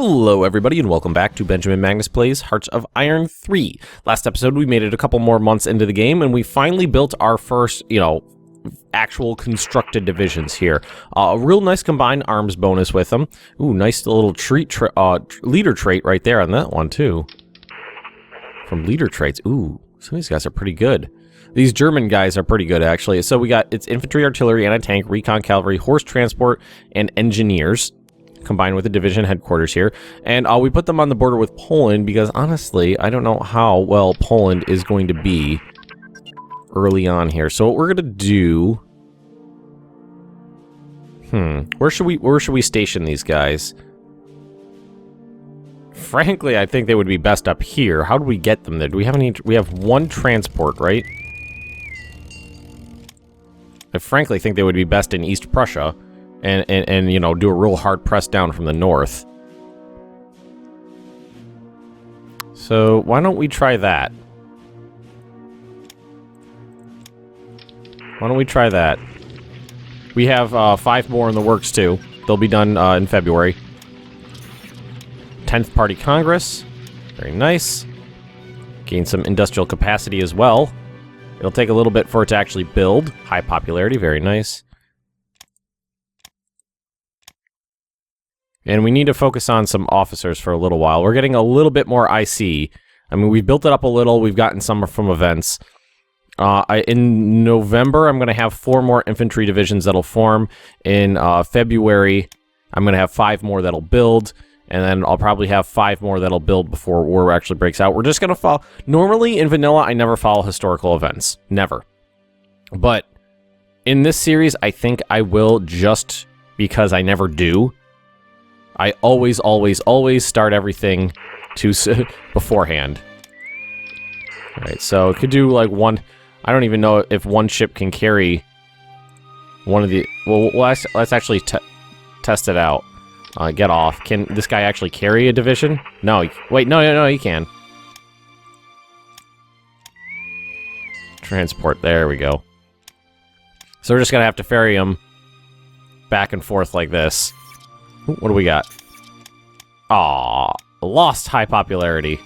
Hello everybody and welcome back to Benjamin Magnus Plays Hearts of Iron 3. Last episode we made it a couple more months into the game and we finally built our first, actual constructed divisions here. A real nice combined arms bonus with them. Ooh, nice little leader trait right there on that one too. From leader traits. Ooh, some of these guys are pretty good. These German guys are pretty good actually. So we got it's infantry, artillery, anti-tank, recon, cavalry, horse transport, and engineers. Combined with the division headquarters here. And we put them on the border with Poland because, honestly, I don't know how well Poland is going to be early on here. So what we're going to do... Where should we station these guys? Frankly, I think they would be best up here. How do we get them there? Do we have any... We have one transport, right? I frankly think they would be best in East Prussia. And do a real hard press down from the north. So why don't we try that? Why don't we try that? We have 5 more in the works too. They'll be done in February. 10th Party Congress. Very nice. Gain some industrial capacity as well. It'll take a little bit for it to actually build. High popularity, very nice. And we need to focus on some officers for a little while. We're getting a little bit more IC. I mean, we've built it up a little. We've gotten some from events. In November, I'm going to have 4 more infantry divisions that'll form. In February, I'm going to have 5 more that'll build. And then I'll probably have 5 more that'll build before war actually breaks out. We're just going to follow... Normally, in vanilla, I never follow historical events. Never. But in this series, I think I will just because I never do. I always start everything beforehand. Alright, so it could do like one... I don't even know if one ship can carry one of the... Well, let's actually test it out. Get off. Can this guy actually carry a division? No. Wait, no, he can. Transport, there we go. So we're just gonna have to ferry him back and forth like this. What do we got? Aw, lost high popularity.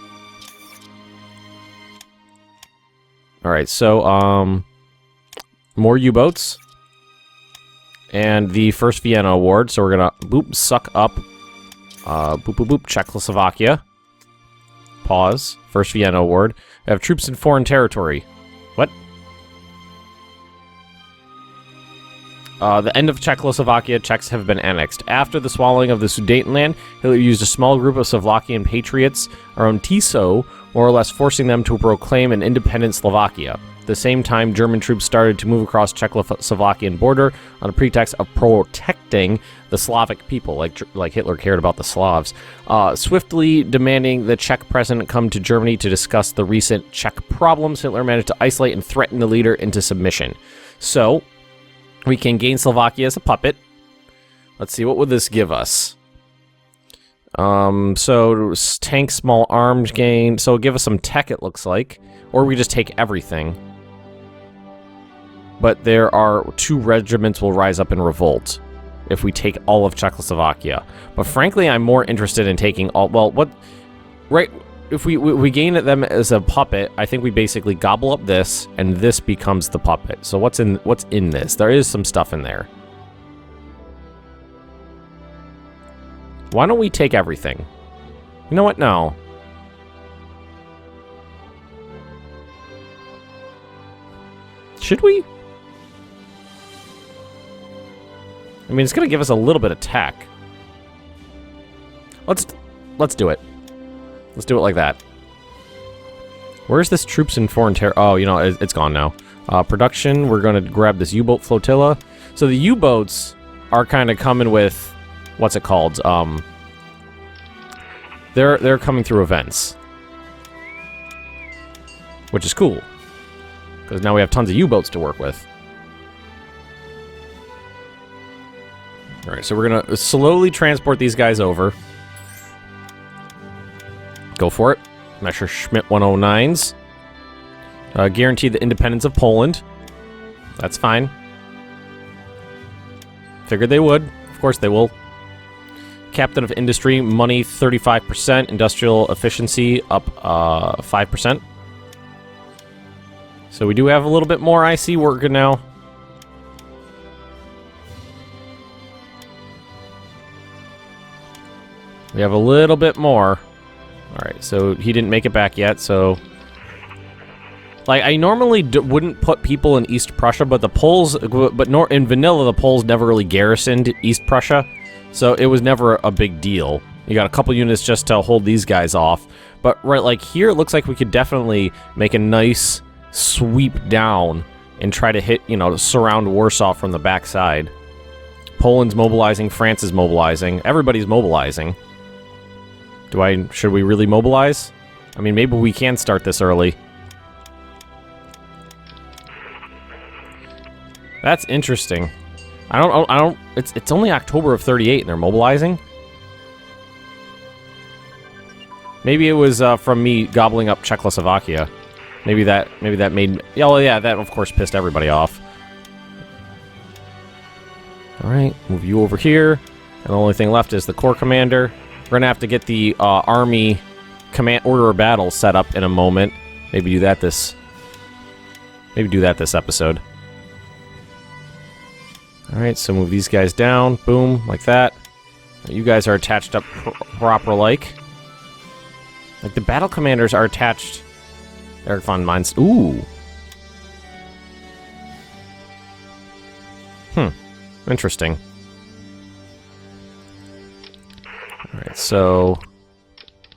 Alright, so, more U-boats. And the first Vienna Award, so we're gonna, suck up, Czechoslovakia. Pause. First Vienna Award. We have troops in foreign territory. What? The end of Czechoslovakia, Czechs have been annexed. After the swallowing of the Sudetenland, Hitler used a small group of Slovakian patriots around Tiso, more or less forcing them to proclaim an independent Slovakia. At the same time, German troops started to move across Czechoslovakian border on a pretext of protecting the Slavic people, like Hitler cared about the Slavs, swiftly demanding the Czech president come to Germany to discuss the recent Czech problems. Hitler managed to isolate and threaten the leader into submission. So... we can gain Slovakia as a puppet. Let's see, what would this give us? So, tank, small arms gain. So, give us some tech, it looks like. Or we just take everything. But there are 2 regiments will rise up in revolt if we take all of Czechoslovakia. But frankly, I'm more interested in taking all... Well, what... Right... If we gain them as a puppet, I think we basically gobble up this, and this becomes the puppet. So what's in this? There is some stuff in there. Why don't we take everything? You know what? No. Should we? I mean, it's gonna give us a little bit of tech. Let's do it. Let's do it like that. Where's this troops in foreign territory? Oh, it's gone now. Production, we're going to grab this U-boat flotilla. So the U-boats are kind of coming with... What's it called? They're coming through events. Which is cool. Because now we have tons of U-boats to work with. Alright, so we're going to slowly transport these guys over. Go for it. Messerschmitt 109s. Guarantee the independence of Poland. That's fine. Figured they would. Of course they will. captain of industry, money 35%, industrial efficiency up 5%. So we do have a little bit more IC working now. We have a little bit more. Alright, so he didn't make it back yet, so... Like, I normally wouldn't put people in East Prussia, but the Poles... in vanilla, the Poles never really garrisoned East Prussia, so it was never a big deal. You got a couple units just to hold these guys off. But, right, like, here it looks like we could definitely make a nice sweep down and try to hit, you know, surround Warsaw from the backside. Poland's mobilizing, France is mobilizing, everybody's mobilizing. Should we really mobilize? I mean, maybe we can start this early. That's interesting. It's only October of 38 and they're mobilizing? Maybe it was from me gobbling up Czechoslovakia. Maybe that made... Oh, yeah, that of course pissed everybody off. Alright, move you over here. And the only thing left is the Corps Commander. We're gonna have to get the Army Command Order of Battle set up in a moment. Maybe do that this episode. Alright, so move these guys down. Boom, like that. You guys are attached up proper-like. Like, the Battle Commanders are attached... Eric von Mainz. Ooh. Interesting. Alright, so...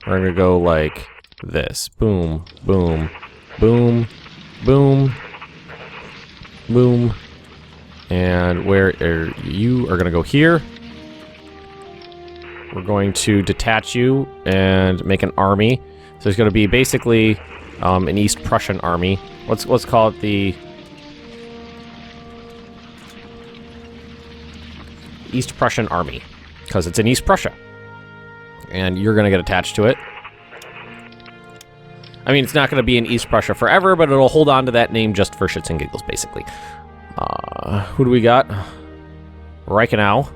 We're gonna go like this. Boom, boom, boom, boom, boom. And you are gonna go here. We're going to detach you and make an army. So it's gonna be basically an East Prussian army. Let's call it the East Prussian army, because it's in East Prussia. And you're gonna get attached to it. I mean, it's not gonna be in East Prussia forever, but it'll hold on to that name just for shits and giggles, basically. Who do we got? Reichenau.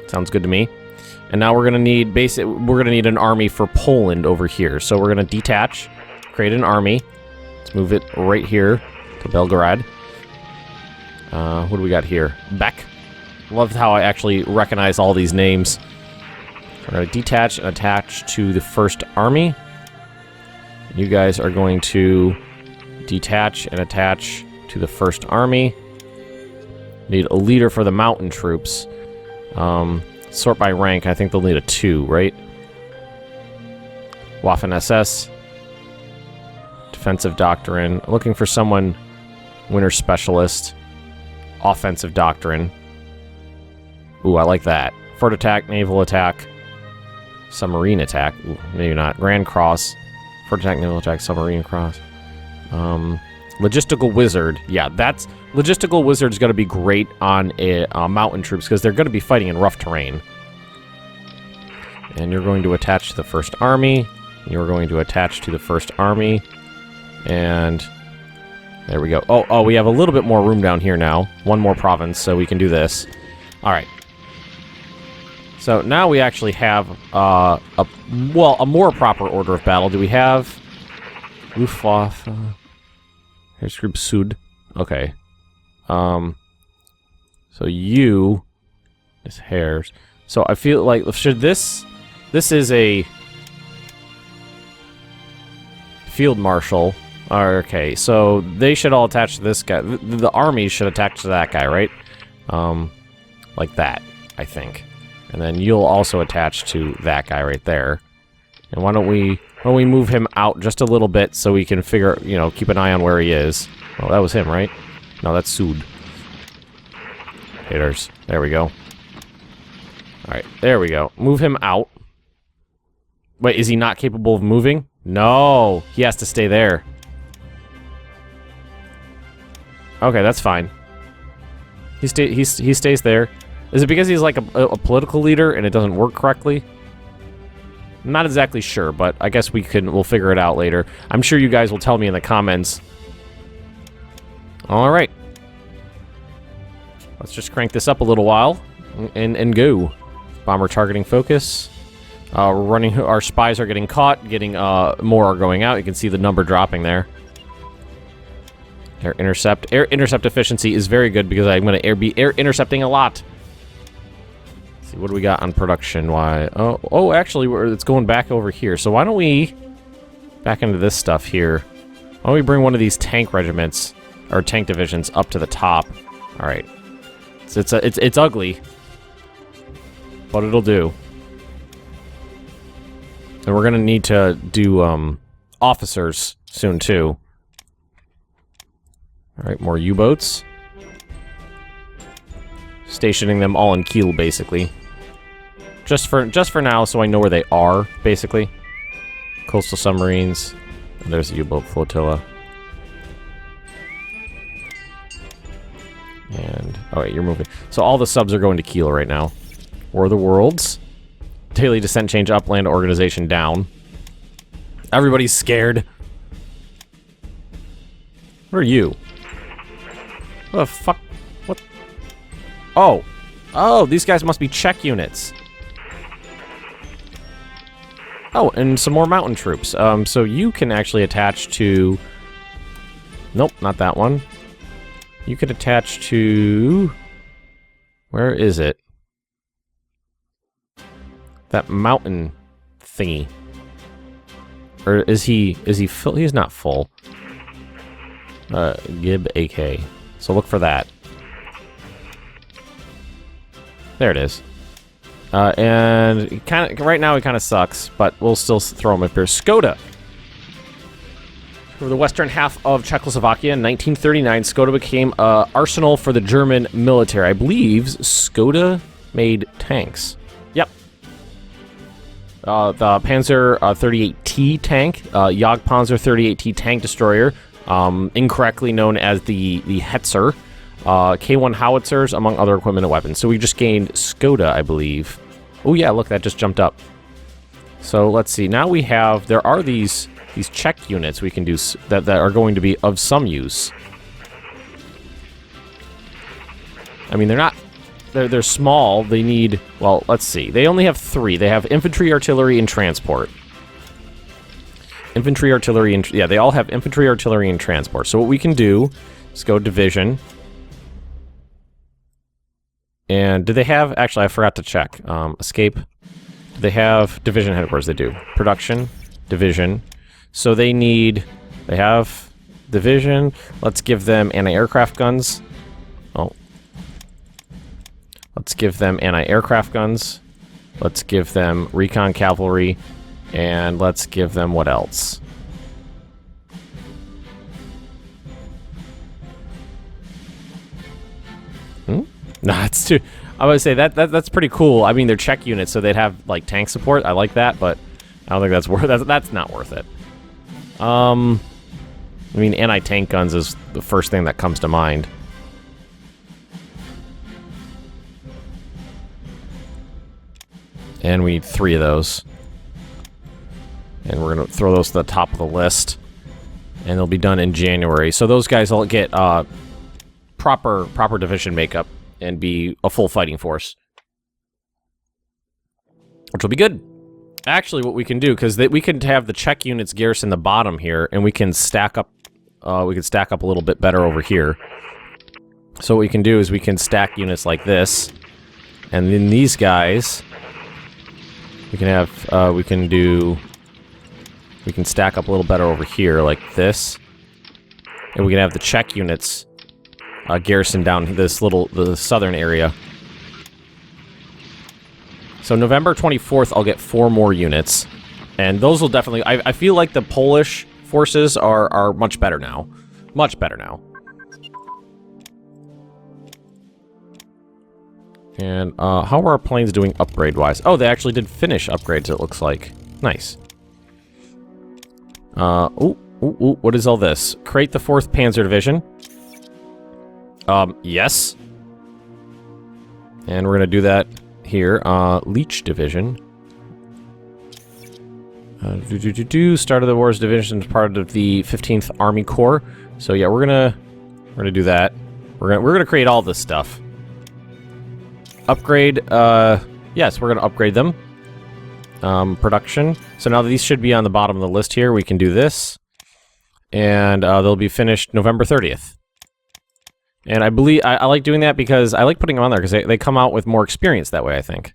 Sounds good to me. And now we're gonna need an army for Poland over here. So we're gonna detach, create an army. Let's move it right here to Belgrade. What do we got here? Beck. Love how I actually recognize all these names. We're gonna detach and attach to the first army. You guys are going to detach and attach to the first army. Need a leader for the mountain troops. Sort by rank. I think they'll need a 2, right? Waffen-SS. Defensive Doctrine. Looking for someone... Winter Specialist. Offensive Doctrine. Ooh, I like that. Fort Attack, Naval Attack. Submarine Attack. Ooh, maybe not. Grand Cross. Fort Attack, Naval Attack, Submarine Cross. Logistical Wizard. Yeah, that's... Logistical Wizard's going to be great on mountain troops, because they're going to be fighting in rough terrain. And you're going to attach to the first army. You're going to attach to the first army. And... There we go. Oh, we have a little bit more room down here now. One more province, so we can do this. Alright. So now we actually have a more proper order of battle. Do we have Luftwaffe? Here's Group Sud. Okay. So you is hairs. So I feel like should this is a field marshal. Okay, so they should all attach to this guy. The armies should attach to that guy, right? Like that, I think. And then you'll also attach to that guy right there. And why don't we move him out just a little bit so we can figure, keep an eye on where he is. Oh, that was him, right? No, that's Sud. Haters. There we go. Alright, there we go. Move him out. Wait, is he not capable of moving? No, he has to stay there. Okay, that's fine. He stays there. Is it because he's like a political leader and it doesn't work correctly? I'm not exactly sure, but I guess we'll figure it out later. I'm sure you guys will tell me in the comments. All right. Let's just crank this up a little while and go. Bomber targeting focus. Running. Our spies are getting caught. Getting more are going out. You can see the number dropping there. Air intercept. Air intercept efficiency is very good because I'm going to be air intercepting a lot. Let's see, what do we got on production? Why? Oh, actually, it's going back over here. So why don't we back into this stuff here? Why don't we bring one of these tank regiments or tank divisions up to the top? All right. So it's ugly, but it'll do. And we're gonna need to do officers soon too. All right, more U-boats. Stationing them all in Kiel, basically. Just for now, so I know where they are, basically. Coastal submarines. And there's the U-boat flotilla. And oh wait, you're moving. So all the subs are going to Kiel right now. War of the Worlds. Daily descent change upland, organization down. Everybody's scared. Where are you? What the fuck? What? Oh. Oh, these guys must be Czech units. Oh, and some more mountain troops. So you can actually attach to... Nope, not that one. You could attach to... Where is it? That mountain thingy. Or is he full? He's not full. Gib AK. So look for that. There it is. And kind of right now he kind of sucks, but we'll still throw him if there's Skoda. For the western half of Czechoslovakia in 1939, Skoda became an arsenal for the German military. I believe Skoda made tanks. Yep. The Panzer 38T tank, Jagdpanzer 38T tank destroyer, incorrectly known as the Hetzer, K1 howitzers, among other equipment and weapons. So we just gained Skoda, I believe. Oh yeah, look, that just jumped up. So let's see. Now we have, there are these Czech units we can do that are going to be of some use. I mean, they're small. They need, well, let's see. They only have 3. They have infantry, artillery, and transport. Infantry, artillery, and... Yeah, they all have infantry, artillery, and transport. So what we can do is go division. And do they have... Actually, I forgot to check. Escape. Do they have division headquarters? They do. Production. Division. So they need... They have division. Let's give them anti-aircraft guns. Oh. Let's give them anti-aircraft guns. Let's give them recon cavalry. And let's give them what else? No, it's too... I would say that's pretty cool. I mean, they're Czech units, so they'd have like tank support. I like that, but I don't think that's worth. That's not worth it. I mean, anti-tank guns is the first thing that comes to mind. And we need 3 of those. And we're going to throw those to the top of the list. And they'll be done in January. So those guys will get proper division makeup and be a full fighting force. Which will be good. Actually, what we can do, because we can have the Czech units garrison the bottom here, and we can stack up a little bit better over here. So what we can do is we can stack units like this. And then these guys... We can have, we can stack up a little better over here, like this. And we can have the Czech units garrison down the southern area. So November 24th, I'll get 4 more units. And those will definitely, I feel like the Polish forces are much better now. Much better now. And how are our planes doing upgrade-wise? Oh, they actually did finish upgrades, it looks like. Nice. What is all this? Create the 4th Panzer Division. Yes. And we're gonna do that here. Leech Division. Start of the Wars Division is part of the 15th Army Corps. So yeah, we're gonna do that. We're gonna create all this stuff. Upgrade Yes, we're going to upgrade them. Production. So now these should be on the bottom of the list here. We can do this. And they'll be finished November 30th. And I believe I like doing that because I like putting them on there because they come out with more experience that way, I think.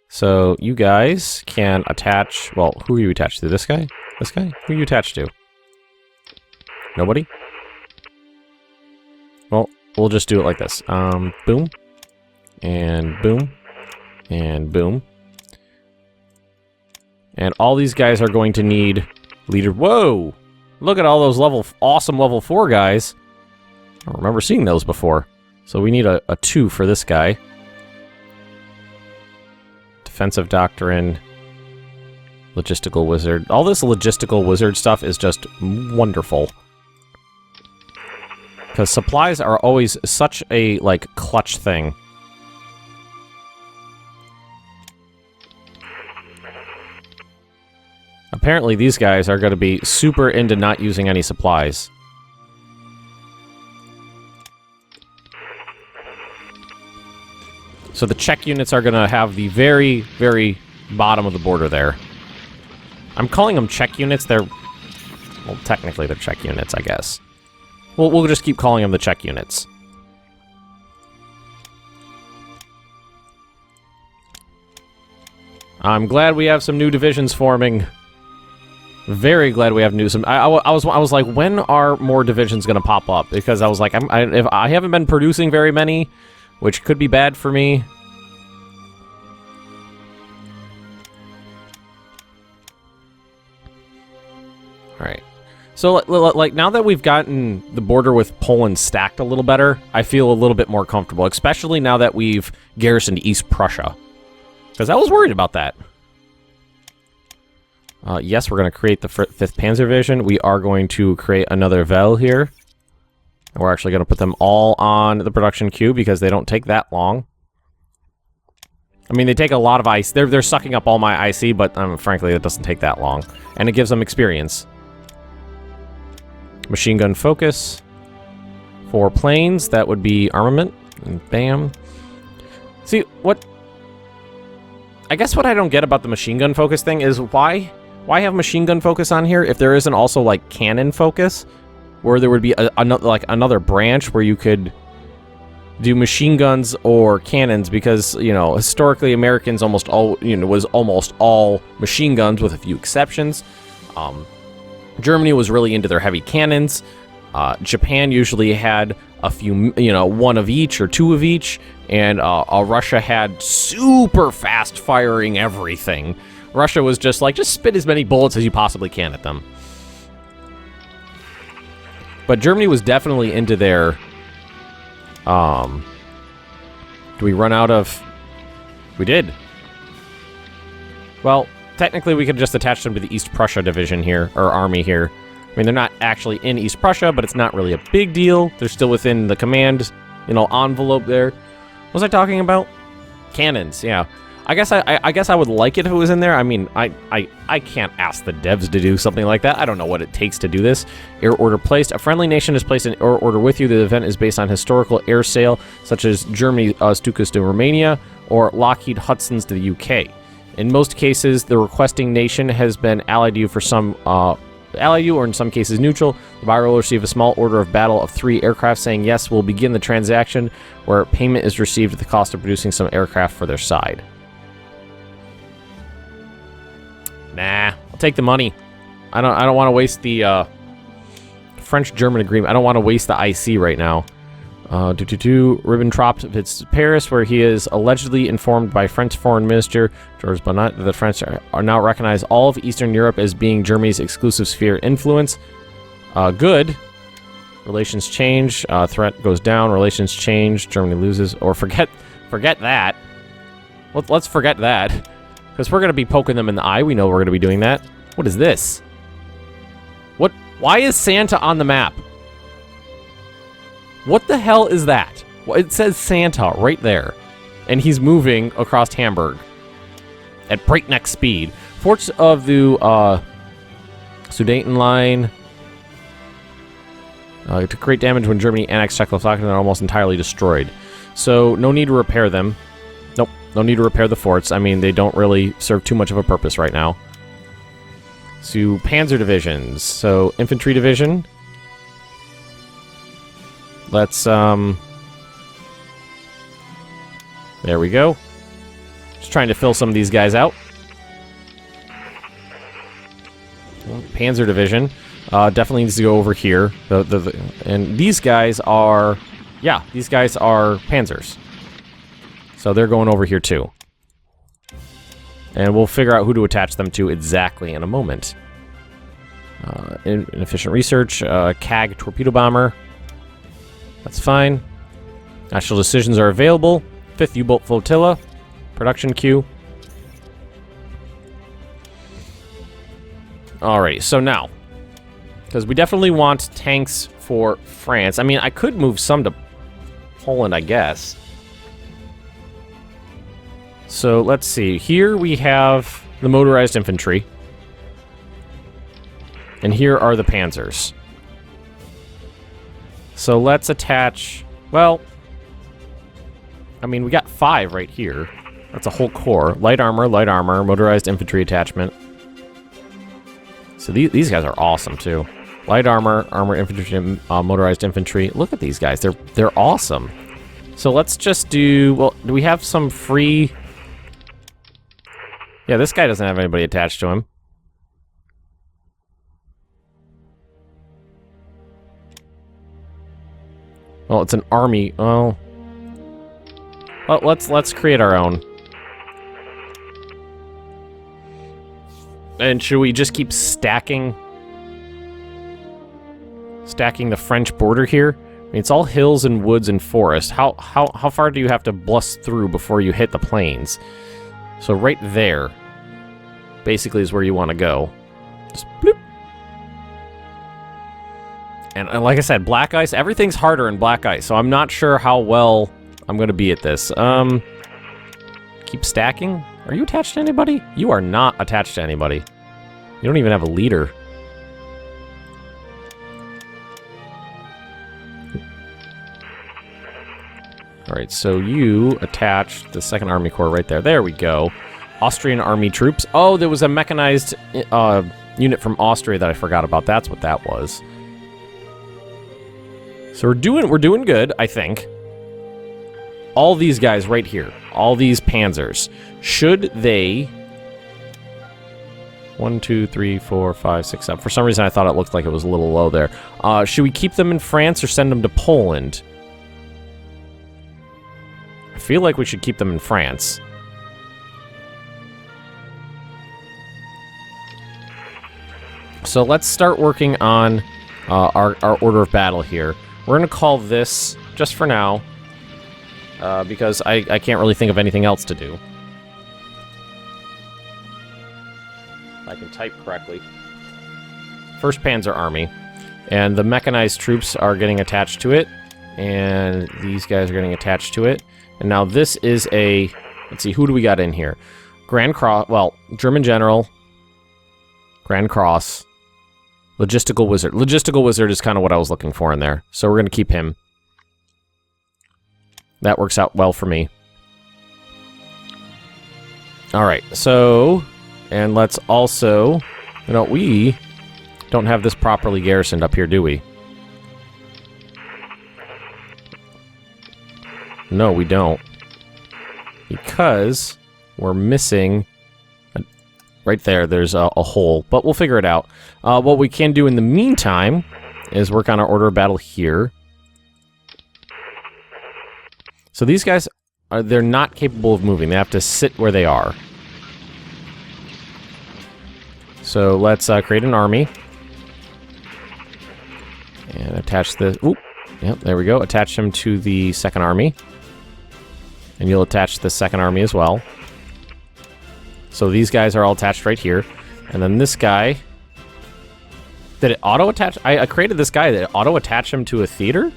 So you guys can attach... Well, who are you attached to? This guy? This guy? Who are you attached to? Nobody? Well, we'll just do it like this. Boom. And boom. And boom. And all these guys are going to need leader... Whoa! Look at all those awesome level 4 guys. I don't remember seeing those before. So we need a 2 for this guy. Defensive Doctrine. Logistical Wizard. All this logistical wizard stuff is just wonderful. Because supplies are always such a, like, clutch thing. Apparently these guys are going to be super into not using any supplies. So the Czech units are going to have the very, very bottom of the border there. I'm calling them Czech units. They're... Well, technically they're Czech units, I guess. We'll just keep calling them the Czech units. I'm glad we have some new divisions forming. Very glad we have new... I was like, when are more divisions going to pop up? Because I was like, if I haven't been producing very many, which could be bad for me. Alright. So, like, now that we've gotten the border with Poland stacked a little better, I feel a little bit more comfortable, especially now that we've garrisoned East Prussia. Because I was worried about that. Yes, we're going to create the 5th Panzer Division. We are going to create another Vel here. And we're actually going to put them all on the production queue because they don't take that long. I mean, they take a lot of ice. They're sucking up all my IC, but frankly, it doesn't take that long. And it gives them experience. Machine gun focus. For planes, that would be armament. And bam. See, what... I guess what I don't get about the machine gun focus thing is why have machine gun focus on here if there isn't also, like, cannon focus? Where there would be another branch where you could do machine guns or cannons because, you know, historically Americans almost all, you know, was almost all machine guns with a few exceptions. Germany was really into their heavy cannons. Japan usually had a few, you know, one of each or two of each. And Russia had super fast firing everything. Russia was just like, just spit as many bullets as you possibly can at them. But Germany was definitely into their... Do we run out of... We did. Well, technically we could just attach them to the East Prussia division here, or army here. I mean, they're not actually in East Prussia, but it's not really a big deal. They're still within the command, you know, envelope there. What was I talking about? Cannons, yeah. I guess I would like it if it was in there. I mean, I can't ask the devs to do something like that. I don't know what it takes to do this. Air order placed. A friendly nation is placed an air order with you. The event is based on historical air sale, such as Germany Stukas to Romania or Lockheed Hudson's to the UK. In most cases, the requesting nation has been allied to you for some ally you, or in some cases neutral. The buyer will receive a small order of battle of 3 aircraft saying yes, we'll begin the transaction where payment is received at the cost of producing some aircraft for their side. Nah, I'll take the money. I don't want to waste the French-German agreement. I don't want to waste the IC right now. Ribbentrop visits Paris, where he is allegedly informed by French Foreign Minister Georges Bonnet that the French are now recognize all of Eastern Europe as being Germany's exclusive sphere of influence. Good. Relations change. Threat goes down. Relations change. Germany loses. Or forget that. Let's forget that. Because we're going to be poking them in the eye. We know we're going to be doing that. What is this? What? Why is Santa on the map? What the hell is that? Well, it says Santa right there. And he's moving across Hamburg at breakneck speed. Forts of the Sudeten line took great damage when Germany annexed Czechoslovakia and are almost entirely destroyed. So no need to repair them. Nope. No need to repair the forts. I mean, they don't really serve too much of a purpose right now. So, Panzer divisions. So, infantry division. Let's, there we go. Just trying to fill some of these guys out. Panzer division. Definitely needs to go over here. And these guys are... Yeah, these guys are Panzers. So they're going over here too. And we'll figure out who to attach them to exactly in a moment. Inefficient research. CAG torpedo bomber. That's fine. National decisions are available. 5th U-boat flotilla. Production queue. Alrighty, so now. Because we definitely want tanks for France. I mean, I could move some to Poland, I guess. So, let's see. Here we have the motorized infantry. And here are the panzers. So, let's attach... Well... I mean, we got 5 right here. That's a whole corps. Light armor, motorized infantry attachment. So, these guys are awesome, too. Light armor, armor infantry, motorized infantry. Look at these guys. They're awesome. So let's just do... Well, do we have some free... Yeah, this guy doesn't have anybody attached to him. Well, it's an army. Oh. Well, let's create our own. And should we just keep stacking the French border here? I mean, it's all hills and woods and forest. How far do you have to bust through before you hit the plains? So right there, basically, is where you want to go. Just bloop. And like I said, BlackICE, everything's harder in BlackICE, so I'm not sure how well I'm going to be at this. Keep stacking? Are you attached to anybody? You are not attached to anybody. You don't even have a leader. Alright, so you attach the 2nd Army Corps right there. There we go. Austrian Army troops. Oh, there was a mechanized unit from Austria that I forgot about. That's what that was. So we're doing good, I think. All these guys right here, all these panzers, should they... 1, 2, 3, 4, 5, 6, 7. For some reason, I thought it looked like it was a little low there. Should we keep them in France or send them to Poland? I feel like we should keep them in France. So let's start working on our order of battle here. We're going to call this, just for now, because I can't really think of anything else to do. If I can type correctly. 1st Panzer Army. And the mechanized troops are getting attached to it. And these guys are getting attached to it. And now this is a... Let's see, who do we got in here? Grand Cross... Well, German General. Grand Cross. Logistical Wizard. Logistical Wizard is kind of what I was looking for in there. So we're going to keep him. That works out well for me. Alright, so... And let's also... You know, we don't have this properly garrisoned up here, do we? No, we don't. Because we're missing... Right there, there's a hole. But we'll figure it out. What we can do in the meantime is work on our order of battle here. So these guys, they're not capable of moving. They have to sit where they are. So let's create an army. And attach the... Oop. Yep, there we go. Attach them to the 2nd Army. And you'll attach the 2nd Army as well. So these guys are all attached right here. And then this guy... Did it auto-attach? I created this guy. Did it auto-attach him to a theater?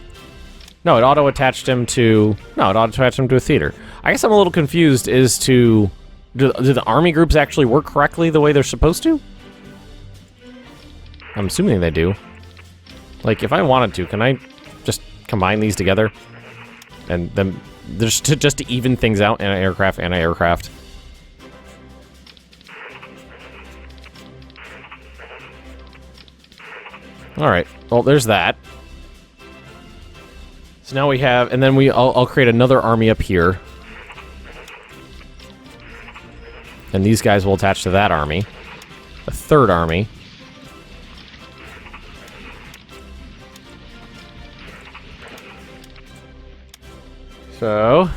No, it auto-attached him to... No, it auto-attached him to a theater. I guess I'm a little confused as to... Do the army groups actually work correctly the way they're supposed to? I'm assuming they do. Like, if I wanted to, can I just combine these together? And then just to even things out. Anti-aircraft, anti-aircraft. All right. Well, there's that. So now we have, and then I'll create another army up here. And these guys will attach to that army. A third army. So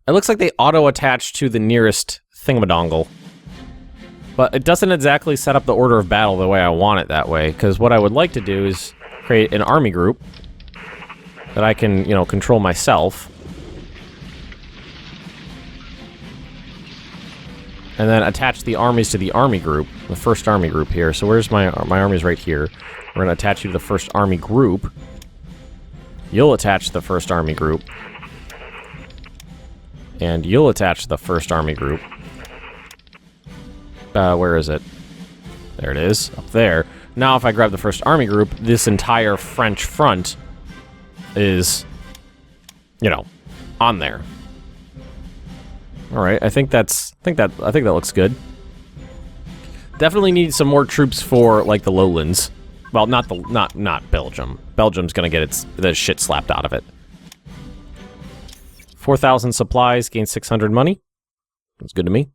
it looks like they auto-attach to the nearest thingamadongle. But it doesn't exactly set up the order of battle the way I want it that way, because what I would like to do is create an army group that I can, you know, control myself. And then attach the armies to the army group, the first army group here. So where's my armies right here? We're going to attach you to the first army group. You'll attach the first army group. And you'll attach the first army group. Where is it? There it is, up there. Now if I grab the first army group, this entire French front is, you know, on there. All right, I think that looks good. Definitely need some more troops for like the lowlands. Well, not Belgium. Belgium's gonna get the shit slapped out of it. 4,000 supplies, gain 600 money. That's good to me.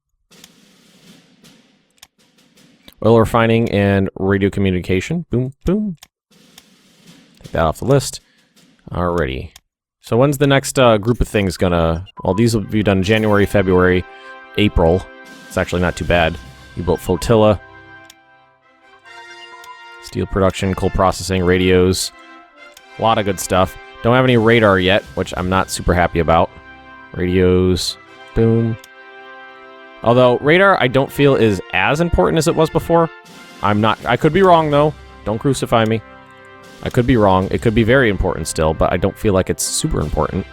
Oil refining and radio communication. Boom, boom. Take that off the list. Alrighty. So when's the next group of things gonna... Well, these will be done January, February, April. It's actually not too bad. You built flotilla. Steel production, coal processing, radios. A lot of good stuff. Don't have any radar yet, which I'm not super happy about. Radios. Boom. Although, radar I don't feel is as important as it was before. I could be wrong, though. Don't crucify me. I could be wrong. It could be very important still, but I don't feel like it's super important.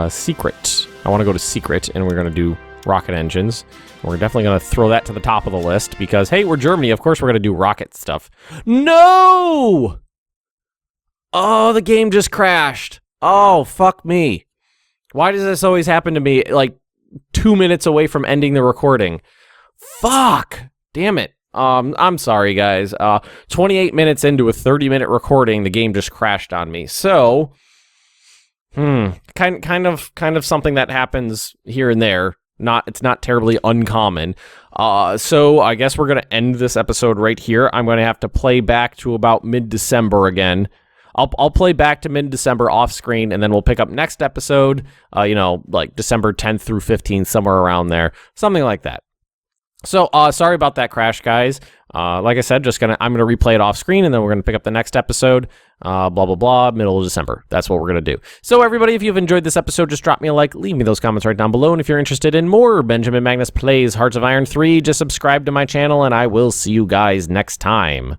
Secret. I want to go to secret, and we're going to do rocket engines. We're definitely going to throw that to the top of the list, because, hey, we're Germany. Of course we're going to do rocket stuff. No! Oh, the game just crashed. Oh, fuck me. Why does this always happen to me, like, 2 minutes away from ending the recording? Fuck! Damn it. I'm sorry, guys. 28 minutes into a 30-minute recording, the game just crashed on me. So, kind of something that happens here and there. It's not terribly uncommon. So I guess we're gonna end this episode right here. I'm gonna have to play back to about mid-December again. I'll play back to mid-December off screen, and then we'll pick up next episode. You know, like December 10th through 15th, somewhere around there, something like that. So, sorry about that crash, guys. Like I said, I'm gonna replay it off screen, and then we're gonna pick up the next episode, blah, blah, blah, middle of December. That's what we're gonna do. So, everybody, if you've enjoyed this episode, just drop me a like, leave me those comments right down below, and if you're interested in more Benjamin Magnus Plays Hearts of Iron 3, just subscribe to my channel, and I will see you guys next time.